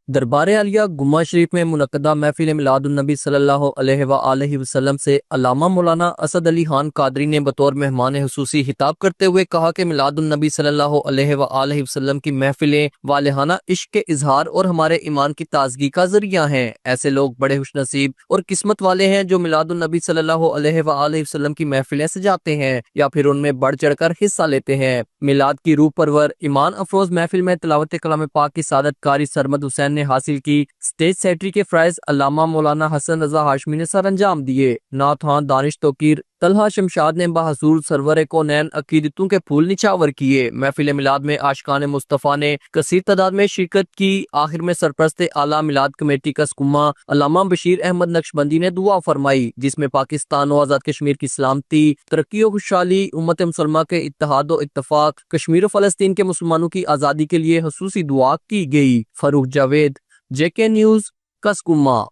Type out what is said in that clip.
دربار عالیہ گمہ شریف میں منعقدہ محفل میلاد النبی صلی اللہ علیہ وآلہ وسلم سے علامہ مولانا اسد علی خان قادری نے بطور مہمان خصوصی خطاب کرتے ہوئے کہا کہ میلاد النبی صلی اللہ علیہ وآلہ وسلم کی محفلیں والہانہ عشق کے اظہار اور ہمارے ایمان کی تازگی کا ذریعہ ہیں۔ ایسے لوگ بڑے خوش نصیب اور قسمت والے ہیں جو میلاد النبی صلی اللہ علیہ وآلہ وسلم کی محفلیں سجاتے ہیں یا پھر ان میں بڑھ چڑھ کر حصہ لیتے ہیں۔ میلاد کی روح پرور ایمان افروز محفل میں تلاوت کلام پاک کی سعادت کاری سرمد حسین نے حاصل کی۔ اسٹیج سیکرٹری کے فرائض علامہ مولانا حسن رضا ہاشمی نے سر انجام دیے۔ نعت خواں دانش توقیر طلحہ شمشاد نے بحضور سرور کونین عقیدتوں کے پھول نچاور کیے۔ محفل میلاد میں عاشقان مصطفی نے کثیر تعداد میں شرکت کی۔ آخر میں سرپرست اعلیٰ میلاد کمیٹی کا سکمہ علامہ بشیر احمد نقشبندی نے دعا فرمائی، جس میں پاکستان و آزاد کشمیر کی سلامتی، ترقی و خوشحالی، امت مسلمہ کے اتحاد و اتفاق، کشمیر و فلسطین کے مسلمانوں کی آزادی کے لیے خصوصی دعا کی گئی۔ فاروق جاوید، جے کے نیوز، کسکمہ۔